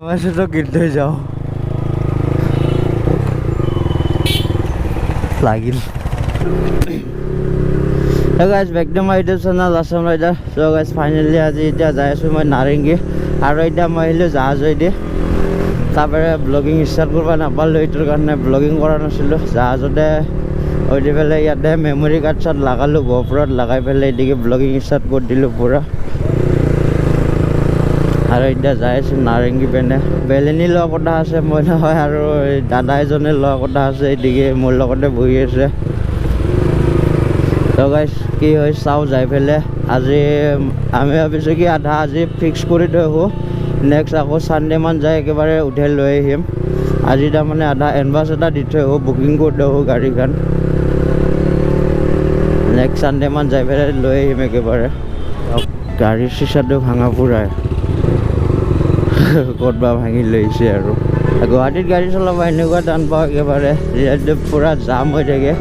मैं से तो गिरते जाओ লাগিল So guys, back to my YouTube channel, Assam Rider. So guys, finally আজি এতিয়া যাই আছো মই নাৰেঙ্গী আৰু এতিয়া মই আহিলো জাহাজ দি তাৰপৰে ব্লগিং স্টাৰ্ট কৰব নাপালো এইটোৰ কাৰণে ব্লগিং কৰা নাছিলো জাহাজতে ওই দি পেলাই ইয়াতে মেমৰি কাৰ্ড চাৰ্ট লাগালো গোপ্ৰত লাগাই পেলাই এদিকে ব্লগিং স্টাৰ্ট কৰি দিলো পুৰা আৰু এতিয়া যাই আছো নাৰেঙ্গী পেনে বেলেনি লোৱা কথা আছে মই নহয় আৰু দাদা এজনে লোৱা কথা আছে এদিকে মোৰ লগতে বহি আছে তো গাইস কি হয় চাও যাই পেলাই আজি আমি ভাবিছো কি আধা আজি ফিক্স কৰি থৈ আহো নেক্সট আকৌ সানডে মান যাই একেবাৰে উঠাই লৈ আহিম আজি তাৰ মানে আধা এডভান্স এটা দি থৈ আহো বুকিং কৰি দিও গাড়ীখন নেক্সট সানডে মান যাই পেলাই লৈ আহিম একেবাৰে গাড়ীৰ চিচাটো ভাঙা পুৰাই ক'তবা ভাঙি লৈছে আৰু গুৱাহাটীত গাড়ী চলাব এনেকুৱা টান পাওঁ একেবাৰে পুৰা জাম হৈ থাকে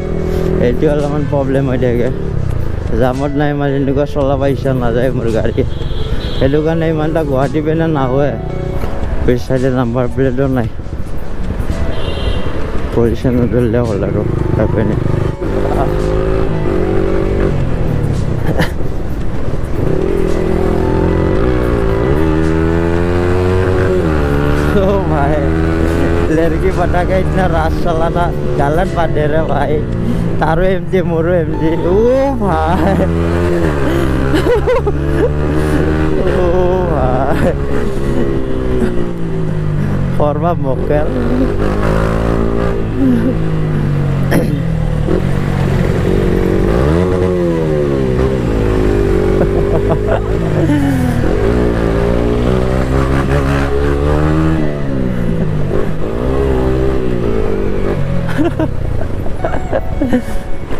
এইটো অলপমান প্ৰব্লেম হৈ থাকে জামত নাই মানে এনেকুৱা চলাব ইচ্ছা নাযায় মোৰ গাড়ী সেইটো কাৰণে ইমান এটা গুৱাহাটী পিনে নাহোৱে পিছ চাইডে নাম্বাৰ প্লেটো নাই পজিশ্যন নধৰিলে হ'ল আৰু তাৰপিনে भाई लड़की पता के इतना रास चलाना गलत बात दे रहे भाई तारो एमजी मोरो एमजी ओ भाई ओ भाई फॉर्मा मोकर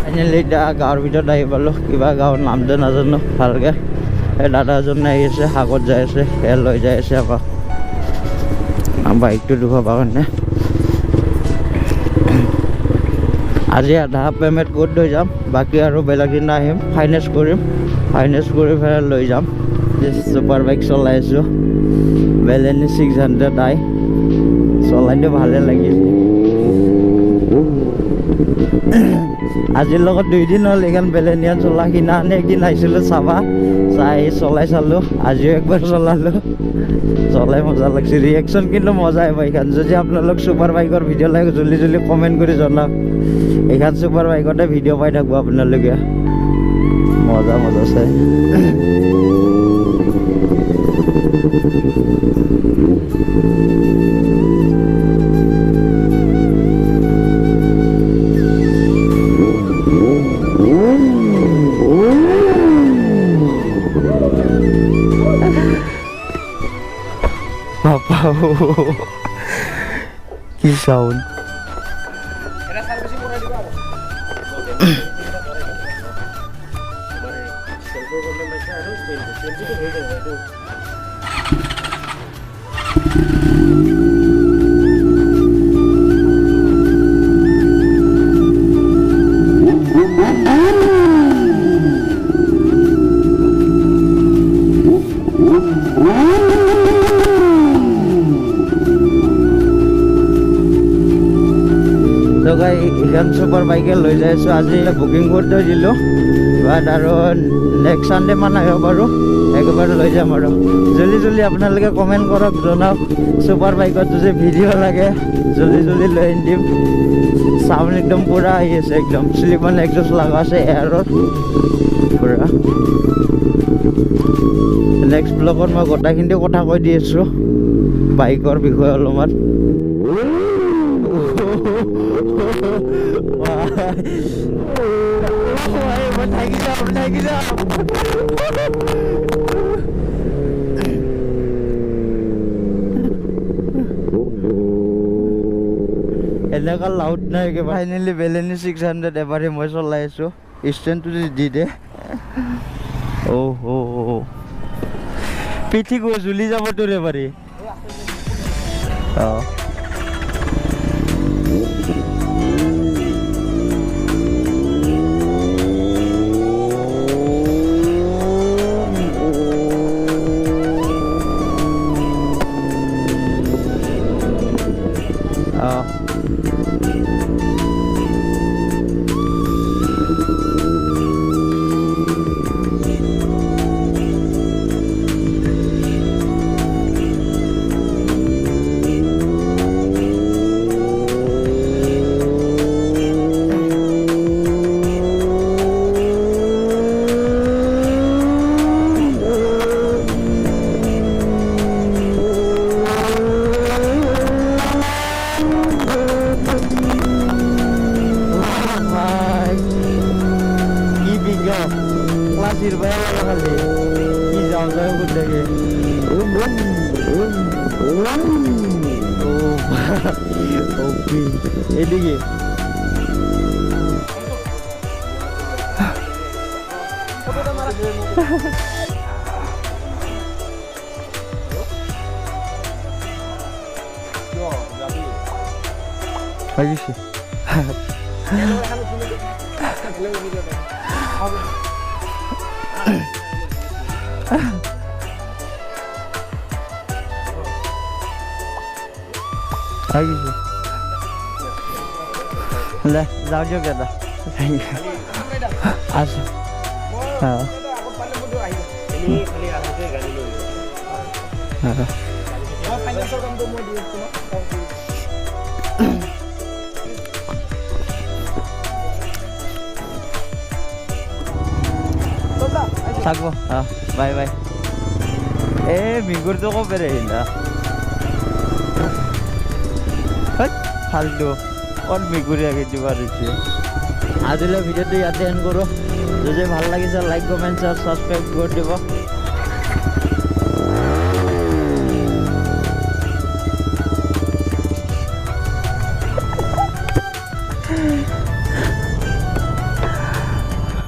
ফাইনেলি এতিয়া গাঁৱৰ ভিতৰত আহি পালোঁ কিবা গাঁৱৰ নামটো নাজানো ভালকৈ এই দাদা এজনে আহি আছে হাগত যাই আছে সেয়া লৈ যাই আছে আমাক বাইকটো দেখুৱাবৰ কাৰণে আজি আধা পে'মেণ্ট কৰি লৈ যাম বাকী আৰু বেলেগ দিনা আহিম ফাইনেন্স কৰিম ফাইনেন্স কৰি পেলাই লৈ যাম ছুপাৰ বাইক চলাই আছোঁ বেলেনি 600 আই চলাইটো ভালে লাগিল আজিৰ লগত 2 দিন হ'ল এইখন বেলেনিয়ান চলা সিদিনাখনি একদিন আহিছিলোঁ চাবা চাই চলাই চালোঁ আজিও একবাৰ চলালোঁ চলাই মজা লাগিছে ৰিয়েকশ্যন কিন্তু মজা আহিব এইখন যদি আপোনালোক ছুপাৰ বাইকৰ ভিডিঅ' লাগে জলদি জলদি কমেণ্ট কৰি জনাওক এইখন ছুপাৰ বাইকতে ভিডিঅ' পাই থাকব আপোনালোকে মজা মজা চাই Bapak, kisaun. এইখন ছুপাৰ বাইকে লৈ যাই আছোঁ আজি বুকিং কৰি থৈ দিলোঁ বাট আৰু নেক্সট ছানডে মান আহিব পাৰোঁ একেবাৰে লৈ যাম আৰু জলদি জলদি আপোনালোকে কমেণ্ট কৰক জনাওক ছুপাৰ বাইকত যদি ভিডিঅ' লাগে জলদি জলদি লৈ দিম চাউণ্ড একদম পূৰা আহি আছে একদম শ্লিপাৰ এক্সজষ্ট লগা আছে এয়াৰত পূৰা নেক্সট ব্লগত মই গোটেইখিনি কথা কৈ দি আছোঁ বাইকৰ বিষয়ে অলপমান এনেকুৱা লাউড নাই ফাইনেলি বেলেনি 600 এবাৰে মই চলাই আছোঁ ষ্টেণ্ডটো দি দে পিঠি গৈ জ্বলি যাব তোৰ এবাৰে অঁ অঁ ভাই কি বিজ্ঞ ক্লাসির ভাই খালি কি যাও যাও করতে গে ওকে এদিকে লাগিছে লাগিছে লে যাও যাও দাদা আচ্ছা হ্যাঁ থাকবো বাই বাই এ মিগুর তো কবে রে না ফালতু কোন মিগুরি আগে দিবার হচ্ছে আজিলে ভিডিওটো ইয়াতে এন্ড করো যদি ভাল লাগিছে লাইক কমেন্ট আর সাবস্ক্রাইব করে দিব